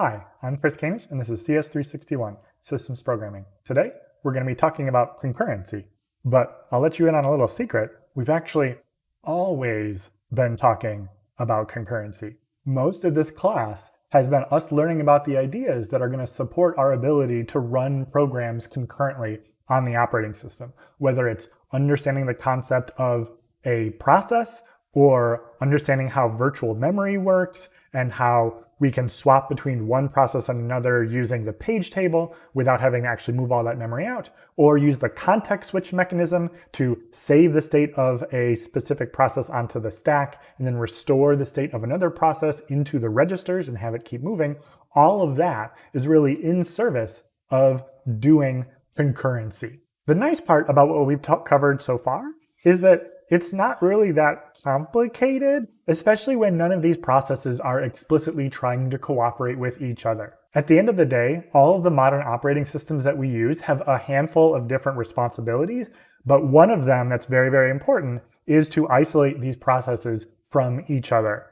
Hi, I'm Chris Koenig, and this is CS361, Systems Programming. Today, we're going to be talking about concurrency. But I'll let you in on a little secret. We've actually always been talking about concurrency. Most of this class has been us learning about the ideas that are going to support our ability to run programs concurrently on the operating system, whether it's understanding the concept of a process or understanding how virtual memory works and how we can swap between one process and another using the page table without having to actually move all that memory out, or use the context switch mechanism to save the state of a specific process onto the stack and then restore the state of another process into the registers and have it keep moving. All of that is really in service of doing concurrency. The nice part about what we've covered so far is that it's not really that complicated, especially when none of these processes are explicitly trying to cooperate with each other. At the end of the day, all of the modern operating systems that we use have a handful of different responsibilities, but one of them that's very, very important is to isolate these processes from each other.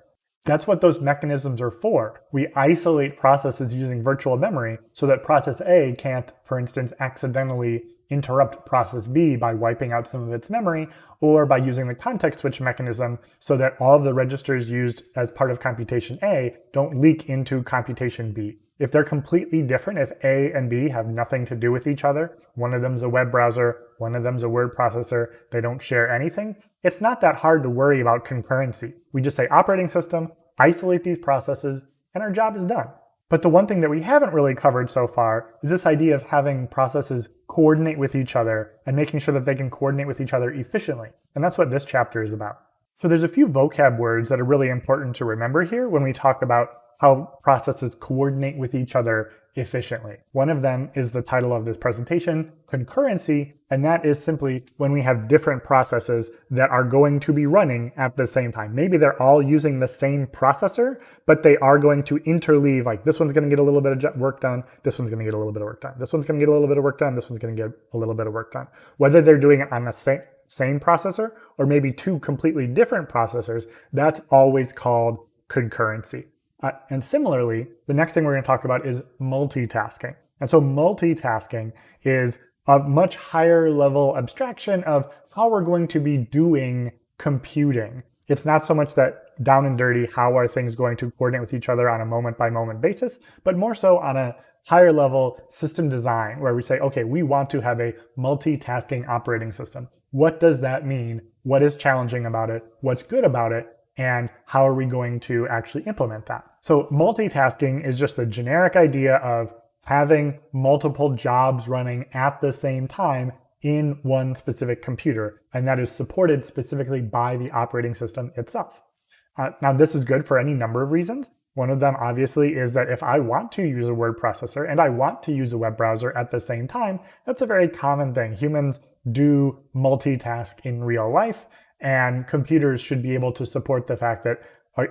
That's what those mechanisms are for. We isolate processes using virtual memory so that process A can't, for instance, accidentally interrupt process B by wiping out some of its memory, or by using the context switch mechanism so that all of the registers used as part of computation A don't leak into computation B. If they're completely different, if A and B have nothing to do with each other, one of them's a web browser, one of them's a word processor, they don't share anything, it's not that hard to worry about concurrency. We just say operating system, isolate these processes, and our job is done. But the one thing that we haven't really covered so far is this idea of having processes coordinate with each other and making sure that they can coordinate with each other efficiently. And that's what this chapter is about. So there's a few vocab words that are really important to remember here when we talk about how processes coordinate with each other efficiently. One of them is the title of this presentation, concurrency, and that is simply when we have different processes that are going to be running at the same time. Maybe they're all using the same processor, but they are going to interleave, like this one's going to get a little bit of work done, this one's going to get a little bit of work done, this one's going to get a little bit of work done, this one's going to get a little bit of work done. Whether they're doing it on the same processor or maybe two completely different processors, that's always called concurrency. And similarly, the next thing we're going to talk about is multitasking. And so multitasking is a much higher level abstraction of how we're going to be doing computing. It's not so much that down and dirty, how are things going to coordinate with each other on a moment by moment basis, but more so on a higher level system design where we say, okay, we want to have a multitasking operating system. What does that mean? What is challenging about it? What's good about it? And how are we going to actually implement that? So multitasking is just the generic idea of having multiple jobs running at the same time in one specific computer, and that is supported specifically by the operating system itself. Now, this is good for any number of reasons. One of them, obviously, is that if I want to use a word processor and I want to use a web browser at the same time, that's a very common thing. Humans do multitask in real life, and computers should be able to support the fact that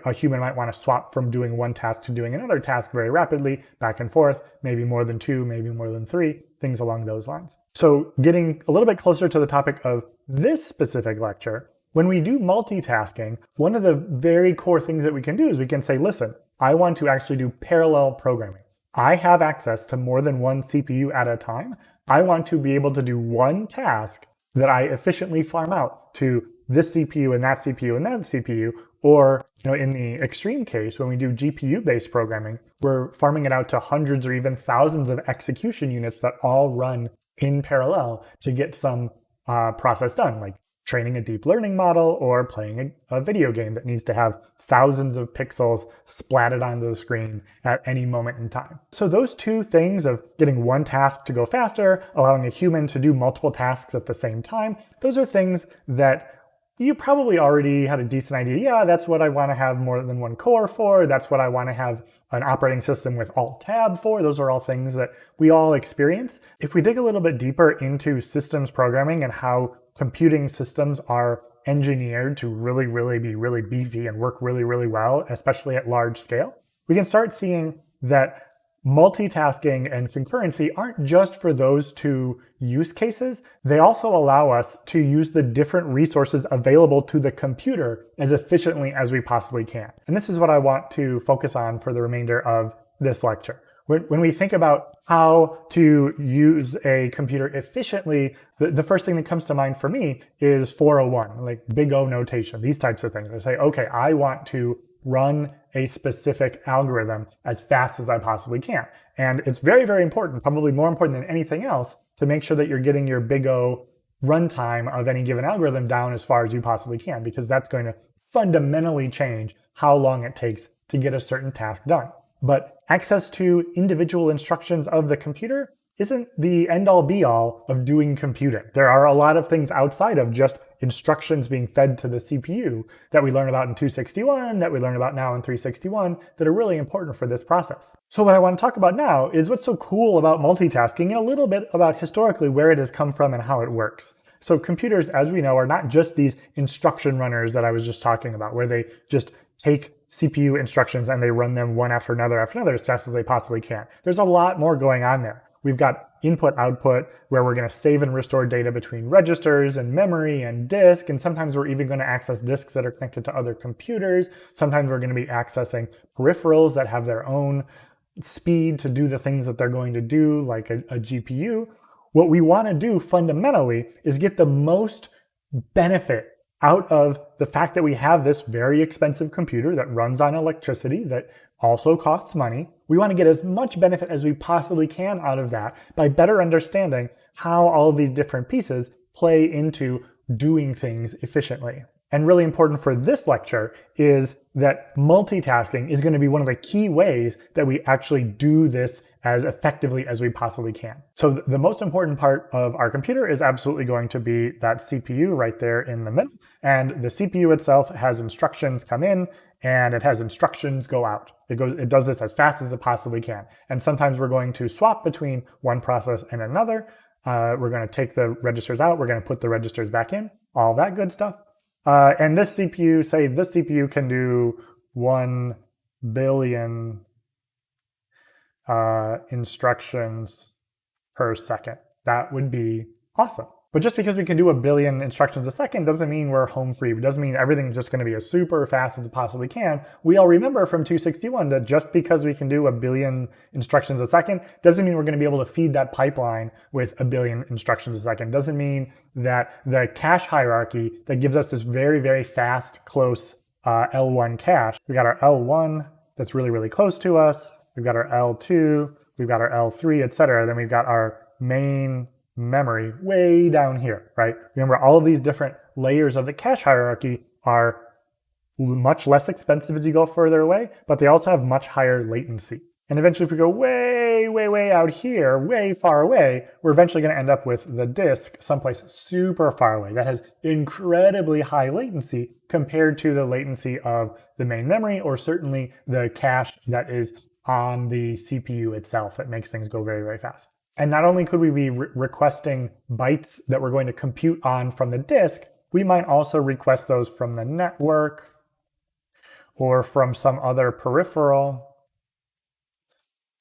a human might want to swap from doing one task to doing another task very rapidly, back and forth, maybe more than two, maybe more than three, things along those lines. So getting a little bit closer to the topic of this specific lecture, when we do multitasking, one of the very core things that we can do is we can say, listen, I want to actually do parallel programming. I have access to more than one CPU at a time. I want to be able to do one task that I efficiently farm out to this CPU and that CPU and that CPU, or in the extreme case, when we do GPU-based programming, we're farming it out to hundreds or even thousands of execution units that all run in parallel to get some process done, like training a deep learning model or playing a video game that needs to have thousands of pixels splatted onto the screen at any moment in time. So those two things of getting one task to go faster, allowing a human to do multiple tasks at the same time, those are things that you probably already had a decent idea. Yeah, that's what I want to have more than one core for. That's what I want to have an operating system with Alt-Tab for. Those are all things that we all experience. If we dig a little bit deeper into systems programming and how computing systems are engineered to really be really beefy and work really well, especially at large scale, we can start seeing that multitasking and concurrency aren't just for those two use cases. They also allow us to use the different resources available to the computer as efficiently as we possibly can. And this is what I want to focus on for the remainder of this lecture. When we think about how to use a computer efficiently, the first thing that comes to mind for me is 401, like big O notation, these types of things. I say, okay, I want to run a specific algorithm as fast as I possibly can. And it's very, very important, probably more important than anything else, to make sure that you're getting your big O runtime of any given algorithm down as far as you possibly can, because that's going to fundamentally change how long it takes to get a certain task done. But access to individual instructions of the computer isn't the end-all be-all of doing computing. There are a lot of things outside of just instructions being fed to the CPU that we learn about in 261, that we learn about now in 361, that are really important for this process. So what I want to talk about now is what's so cool about multitasking and a little bit about historically where it has come from and how it works. So computers, as we know, are not just these instruction runners that I was just talking about, where they just take CPU instructions and they run them one after another as fast as they possibly can. There's a lot more going on there. We've got input-output, where we're going to save and restore data between registers and memory and disk, and sometimes we're even going to access disks that are connected to other computers. Sometimes we're going to be accessing peripherals that have their own speed to do the things that they're going to do, like a GPU. What we want to do fundamentally is get the most benefit out of the fact that we have this very expensive computer that runs on electricity that also costs money. We want to get as much benefit as we possibly can out of that by better understanding how all of these different pieces play into doing things efficiently. And really important for this lecture is that multitasking is going to be one of the key ways that we actually do this as effectively as we possibly can. So the most important part of our computer is absolutely going to be that CPU right there in the middle. And the CPU itself has instructions come in and it has instructions go out. It does this as fast as it possibly can. And sometimes we're going to swap between one process and another. We're going to take the registers out. We're going to put the registers back in, all that good stuff. And this CPU, say this CPU can do 1 billion instructions per second. That would be awesome. But just because we can do 1 billion instructions a second doesn't mean we're home free. It doesn't mean everything's just going to be as super fast as it possibly can. We all remember from 261 that just because we can do 1 billion instructions a second doesn't mean we're going to be able to feed that pipeline with 1 billion instructions a second. Doesn't mean that the cache hierarchy that gives us this very, very fast, close L1 cache. We got our L1 that's really, really close to us. We've got our L2, we've got our L3, etc. Then we've got our main memory way down here, right? Remember, all of these different layers of the cache hierarchy are much less expensive as you go further away, but they also have much higher latency. And eventually, if we go way, way, way out here, way far away, we're eventually going to end up with the disk someplace super far away that has incredibly high latency compared to the latency of the main memory, or certainly the cache that is on the CPU itself that makes things go very, very fast. And not only could we be requesting bytes that we're going to compute on from the disk, we might also request those from the network or from some other peripheral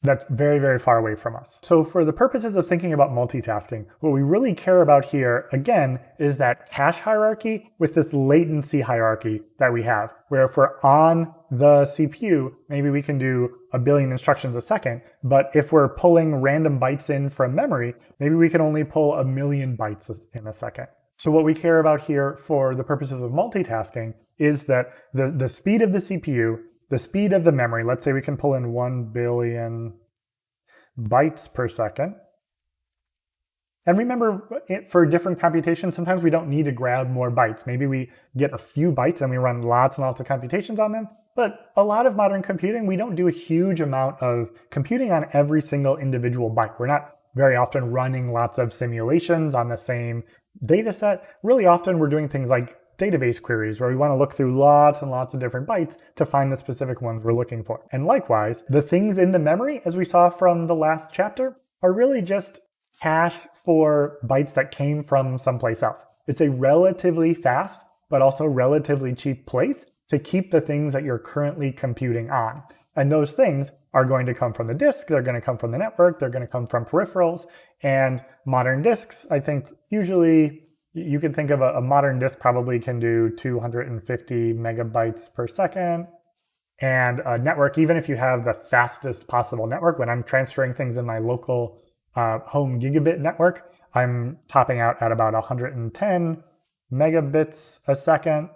that's very, very far away from us. So for the purposes of thinking about multitasking, what we really care about here, again, is that cache hierarchy with this latency hierarchy that we have, where if we're on the CPU, maybe we can do 1 billion instructions a second, but if we're pulling random bytes in from memory, maybe we can only pull 1 million bytes in a second. So what we care about here for the purposes of multitasking is that the speed of the CPU, the speed of the memory, let's say we can pull in 1 billion bytes per second. And remember, for different computations, sometimes we don't need to grab more bytes. Maybe we get a few bytes and we run lots and lots of computations on them. But a lot of modern computing, we don't do a huge amount of computing on every single individual byte. We're not very often running lots of simulations on the same data set. Really often we're doing things like database queries where we want to look through lots and lots of different bytes to find the specific ones we're looking for. And likewise, the things in the memory, as we saw from the last chapter, are really just cache for bytes that came from someplace else. It's a relatively fast, but also relatively cheap place to keep the things that you're currently computing on. And those things are going to come from the disk, they're going to come from the network, they're going to come from peripherals, and modern disks, I think usually you could think of a modern disk probably can do 250 megabytes per second. And a network, even if you have the fastest possible network, when I'm transferring things in my local home gigabit network, I'm topping out at about 110 megabits a second.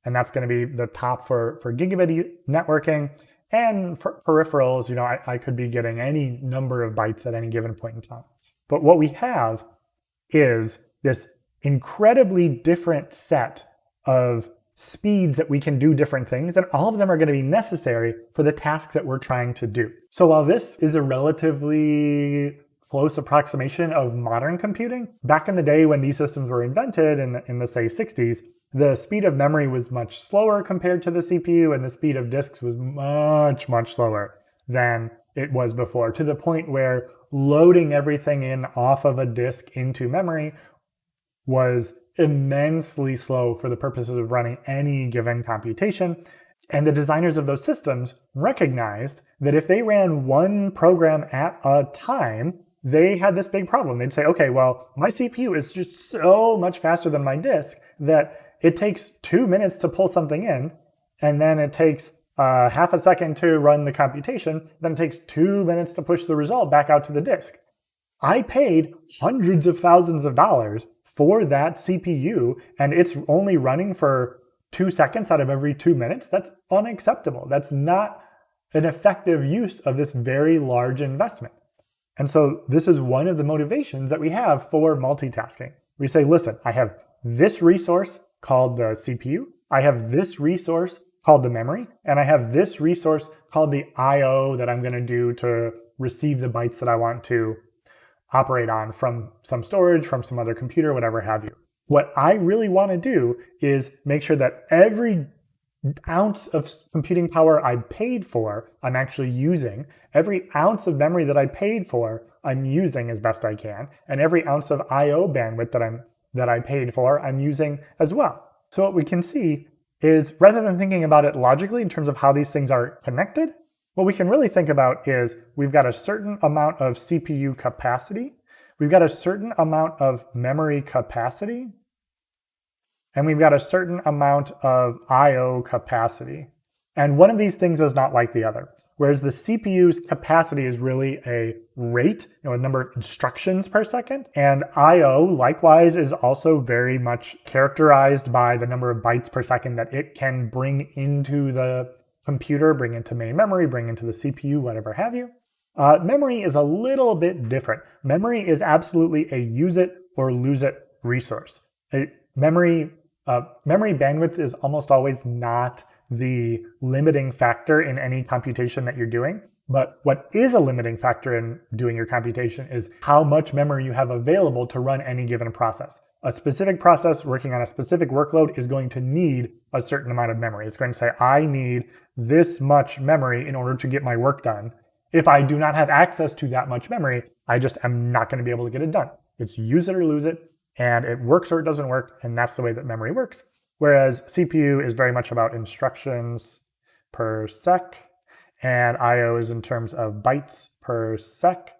And that's going to be the top for gigabit networking. And for peripherals, you know, I could be getting any number of bytes at any given point in time. But what we have is this incredibly different set of speeds that we can do different things, and all of them are going to be necessary for the task that we're trying to do. So while this is a relatively close approximation of modern computing, back in the day when these systems were invented in the say 60s, the speed of memory was much slower compared to the CPU, and the speed of disks was much slower than it was before, to the point where loading everything in off of a disk into memory was immensely slow for the purposes of running any given computation. And the designers of those systems recognized that if they ran one program at a time, they had this big problem. They'd say, okay, well, my CPU is just so much faster than my disk that it takes 2 minutes to pull something in, and then it takes half a second to run the computation, then it takes 2 minutes to push the result back out to the disk. I paid hundreds of thousands of dollars for that CPU, and it's only running for 2 seconds out of every 2 minutes. That's unacceptable. That's not an effective use of this very large investment. And so this is one of the motivations that we have for multitasking. We say, listen, I have this resource called the CPU, I have this resource called the memory, and I have this resource called the I/O that I'm going to do to receive the bytes that I want to operate on from some storage, from some other computer, whatever have you. What I really want to do is make sure that every ounce of computing power I paid for, I'm actually using. Every ounce of memory that I paid for, I'm using as best I can. And every ounce of I/O bandwidth that I paid for, I'm using as well. So what we can see is, rather than thinking about it logically in terms of how these things are connected, what we can really think about is we've got a certain amount of CPU capacity, we've got a certain amount of memory capacity, and we've got a certain amount of I/O capacity. And one of these things is not like the other. Whereas the CPU's capacity is really a rate, a number of instructions per second. And I/O, likewise, is also very much characterized by the number of bytes per second that it can bring into the computer, bring into main memory, bring into the CPU, whatever have you. Memory is a little bit different. Memory is absolutely a use it or lose it resource. Memory bandwidth is almost always not the limiting factor in any computation that you're doing. But what is a limiting factor in doing your computation is how much memory you have available to run any given process. A specific process working on a specific workload is going to need a certain amount of memory. It's going to say, I need this much memory in order to get my work done. If I do not have access to that much memory, I just am not going to be able to get it done. It's use it or lose it, and it works or it doesn't work, and that's the way that memory works. Whereas CPU is very much about instructions per sec, and I/O is in terms of bytes per sec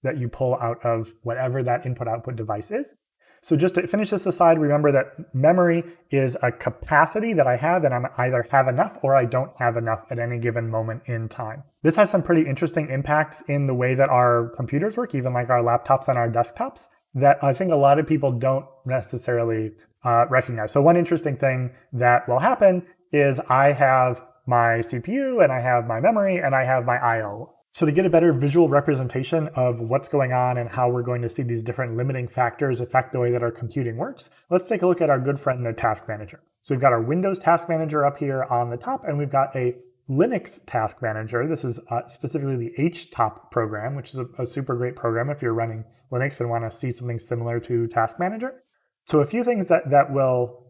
that you pull out of whatever that input-output device is. So just to finish this aside, remember that memory is a capacity that I have, and I either have enough or I don't have enough at any given moment in time. This has some pretty interesting impacts in the way that our computers work, even like our laptops and our desktops, that I think a lot of people don't necessarily recognize. So one interesting thing that will happen is I have my CPU and I have my memory and I have my I/O. So to get a better visual representation of what's going on and how we're going to see these different limiting factors affect the way that our computing works, let's take a look at our good friend, the Task Manager. So we've got our Windows Task Manager up here on the top, and we've got a Linux Task Manager. This is specifically the HTOP program, which is a super great program if you're running Linux and want to see something similar to Task Manager. So a few things that will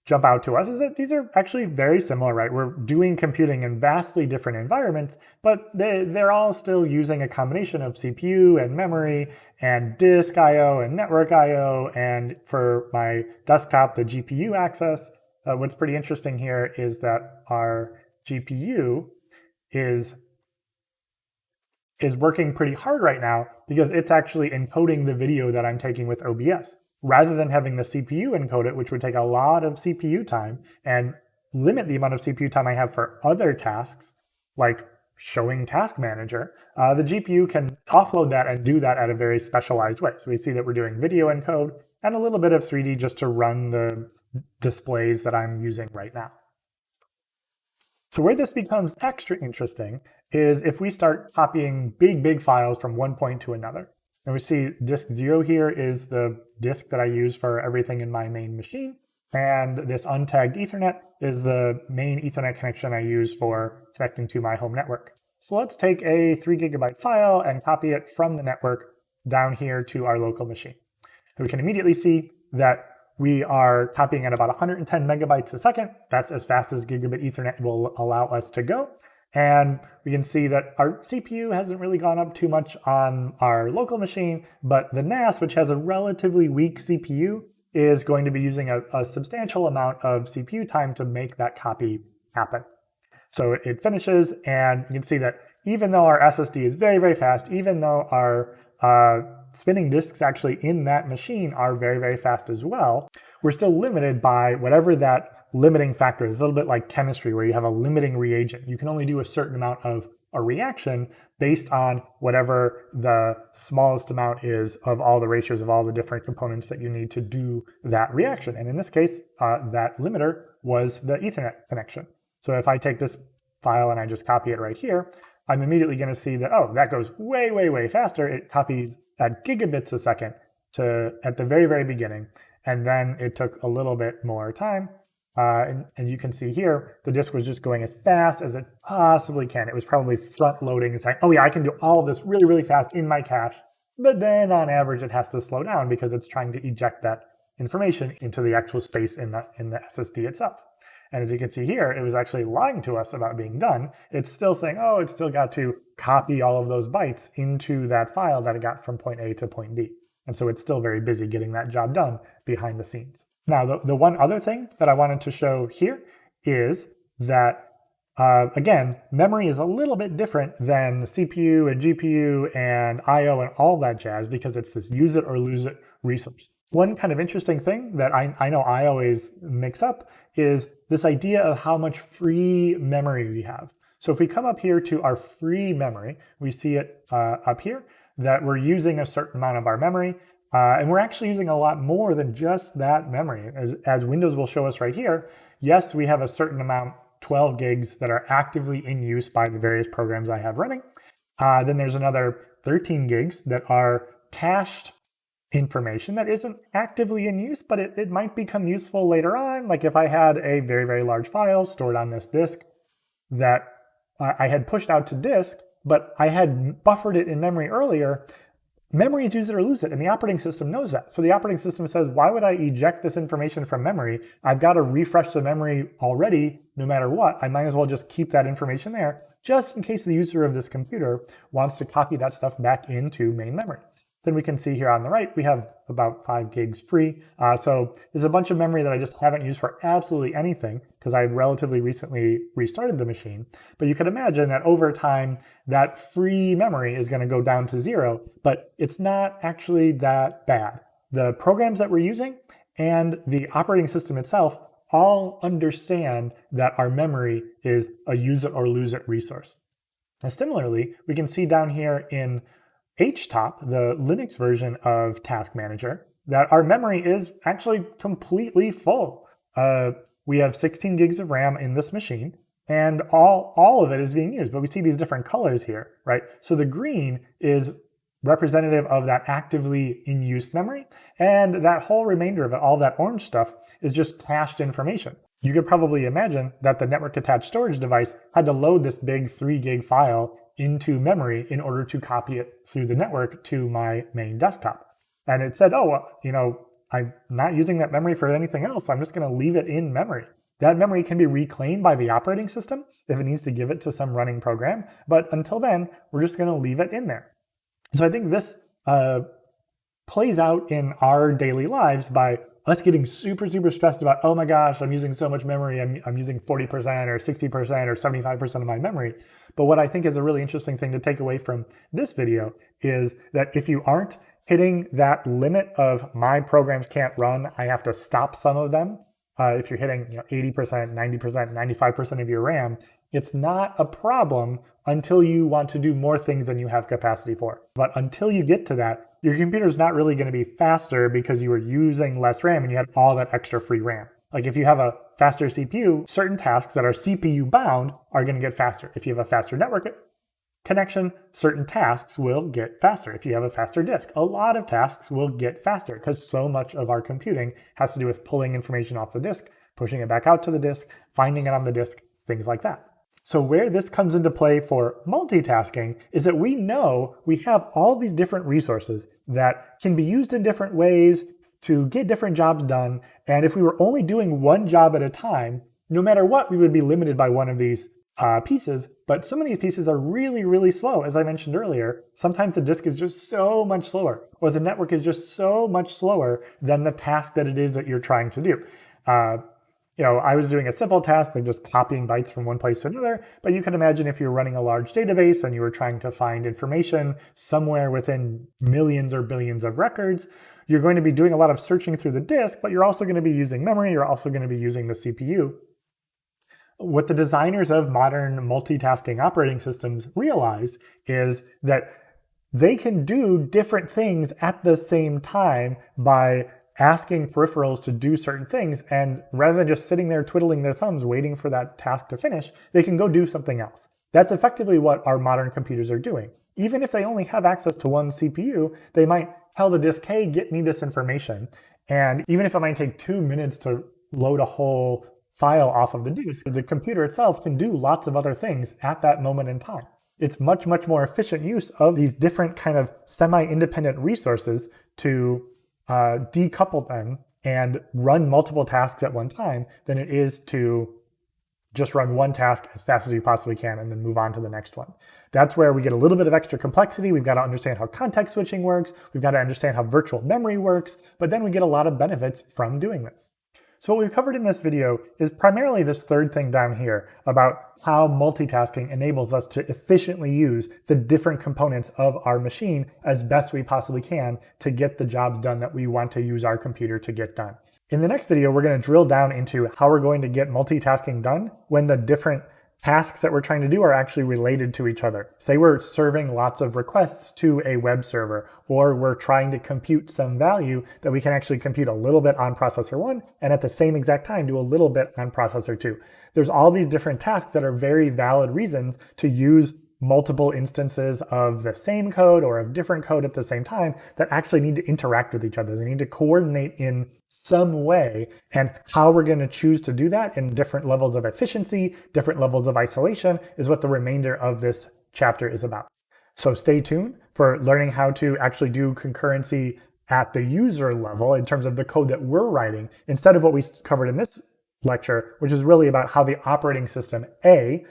jump out to us is that these are actually very similar, right? We're doing computing in vastly different environments, but they're all still using a combination of CPU and memory and disk I/O and network I/O, and for my desktop, the GPU access. What's pretty interesting here is that our GPU is working pretty hard right now because it's actually encoding the video that I'm taking with OBS. Rather than having the CPU encode it, which would take a lot of CPU time and limit the amount of CPU time I have for other tasks, like showing Task Manager, the GPU can offload that and do that at a very specialized way. So we see that we're doing video encode and a little bit of 3D just to run the displays that I'm using right now. So where this becomes extra interesting is if we start copying big files from one point to another. And we see disk 0 here is the disk that I use for everything in my main machine. And this untagged Ethernet is the main Ethernet connection I use for connecting to my home network. So let's take a 3 GB file and copy it from the network down here to our local machine. And we can immediately see that we are copying at about 110 megabytes a second. That's as fast as gigabit Ethernet will allow us to go. And we can see that our CPU hasn't really gone up too much on our local machine, but the NAS, which has a relatively weak CPU, is going to be using a substantial amount of CPU time to make that copy happen. So it finishes, and you can see that even though our SSD is very fast, even though our spinning disks actually in that machine are very fast as well, we're still limited by whatever that limiting factor is. A little bit like chemistry, where you have a limiting reagent. You can only do a certain amount of a reaction based on whatever the smallest amount is of all the ratios of all the different components that you need to do that reaction. And in this case, that limiter was the Ethernet connection. So if I take this file and I just copy it right here, I'm immediately going to see that, oh, that goes way faster. It copies at gigabits a second at the very beginning. And then it took a little bit more time. And you can see here, the disk was just going as fast as it possibly can. It was probably front loading and saying, oh yeah, I can do all of this really fast in my cache. But then on average, it has to slow down because it's trying to eject that information into the actual space in the SSD itself. And as you can see here, it was actually lying to us about being done. It's still saying, oh, it's still got to copy all of those bytes into that file that it got from point A to point B. And so it's still very busy getting that job done behind the scenes. Now, the one other thing that I wanted to show here is that, again, memory is a little bit different than CPU and GPU and I/O and all that jazz because it's this use it or lose it resource. One kind of interesting thing that I know I always mix up is this idea of how much free memory we have. So if we come up here to our free memory, we see it up here that we're using a certain amount of our memory. And we're actually using a lot more than just that memory. As Windows will show us right here, yes, we have a certain amount, 12 gigs, that are actively in use by the various programs I have running. Then there's another 13 gigs that are cached information that isn't actively in use, but it might become useful later on. Like if I had a very large file stored on this disk that I had pushed out to disk, but I had buffered it in memory earlier, memory is use it or lose it, and the operating system knows that. So the operating system says, why would I eject this information from memory? I've got to refresh the memory already, no matter what. I might as well just keep that information there, just in case the user of this computer wants to copy that stuff back into main memory. Then we can see here on the right, we have about 5 gigs free. So there's a bunch of memory that I just haven't used for absolutely anything because I've relatively recently restarted the machine. But you can imagine that over time, that free memory is going to go down to 0, but it's not actually that bad. The programs that we're using and the operating system itself all understand that our memory is a use it or lose it resource. And similarly, we can see down here in HTOP, the Linux version of Task Manager, that our memory is actually completely full. We have 16 gigs of RAM in this machine, and all of it is being used. But we see these different colors here, right? So the green is representative of that actively in use memory, and that whole remainder of it, all that orange stuff, is just cached information. You could probably imagine that the network attached storage device had to load this big 3 gig file into memory in order to copy it through the network to my main desktop. And it said, oh, well, I'm not using that memory for anything else. I'm just going to leave it in memory. That memory can be reclaimed by the operating system if it needs to give it to some running program. But until then, we're just going to leave it in there. So I think this plays out in our daily lives by us getting super stressed about, oh my gosh, I'm using so much memory. I'm using 40% or 60% or 75% of my memory. But what I think is a really interesting thing to take away from this video is that if you aren't hitting that limit of my programs can't run, I have to stop some of them, if you're hitting 80%, 90%, 95% of your RAM, it's not a problem until you want to do more things than you have capacity for. But until you get to that, your computer's not really going to be faster because you were using less RAM and you had all that extra free RAM. Like if you have a faster CPU, certain tasks that are CPU bound are going to get faster. If you have a faster network connection, certain tasks will get faster. If you have a faster disk, a lot of tasks will get faster because so much of our computing has to do with pulling information off the disk, pushing it back out to the disk, finding it on the disk, things like that. So where this comes into play for multitasking is that we know we have all these different resources that can be used in different ways to get different jobs done. And if we were only doing one job at a time, no matter what, we would be limited by one of these pieces. But some of these pieces are really, really slow. As I mentioned earlier, sometimes the disk is just so much slower, or the network is just so much slower than the task that it is that you're trying to do. I was doing a simple task like just copying bytes from one place to another, but you can imagine if you're running a large database and you were trying to find information somewhere within millions or billions of records, you're going to be doing a lot of searching through the disk, but you're also going to be using memory, you're also going to be using the CPU. What the designers of modern multitasking operating systems realize is that they can do different things at the same time by asking peripherals to do certain things, and rather than just sitting there twiddling their thumbs waiting for that task to finish, they can go do something else. That's effectively what our modern computers are doing. Even if they only have access to one CPU, they might tell the disk, hey, get me this information. And even if it might take 2 minutes to load a whole file off of the disk, the computer itself can do lots of other things at that moment in time. It's much, much more efficient use of these different kind of semi-independent resources to decouple them and run multiple tasks at one time than it is to just run one task as fast as you possibly can and then move on to the next one. That's where we get a little bit of extra complexity. We've got to understand how context switching works. We've got to understand how virtual memory works, but then we get a lot of benefits from doing this. So what we've covered in this video is primarily this third thing down here about how multitasking enables us to efficiently use the different components of our machine as best we possibly can to get the jobs done that we want to use our computer to get done. In the next video, we're going to drill down into how we're going to get multitasking done when the different tasks that we're trying to do are actually related to each other. Say we're serving lots of requests to a web server, or we're trying to compute some value that we can actually compute a little bit on processor 1 and at the same exact time do a little bit on processor 2. There's all these different tasks that are very valid reasons to use multiple instances of the same code or of different code at the same time that actually need to interact with each other. They need to coordinate in some way, and how we're going to choose to do that in different levels of efficiency, different levels of isolation is what the remainder of this chapter is about. So stay tuned for learning how to actually do concurrency at the user level in terms of the code that we're writing, instead of what we covered in this lecture, which is really about how the operating system, A,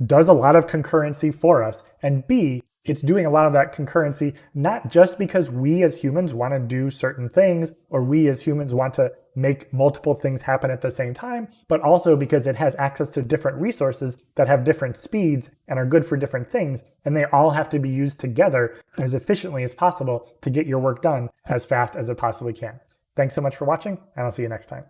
does a lot of concurrency for us, and B, it's doing a lot of that concurrency not just because we as humans want to do certain things, or we as humans want to make multiple things happen at the same time, but also because it has access to different resources that have different speeds and are good for different things, and they all have to be used together as efficiently as possible to get your work done as fast as it possibly can. Thanks so much for watching, and I'll see you next time.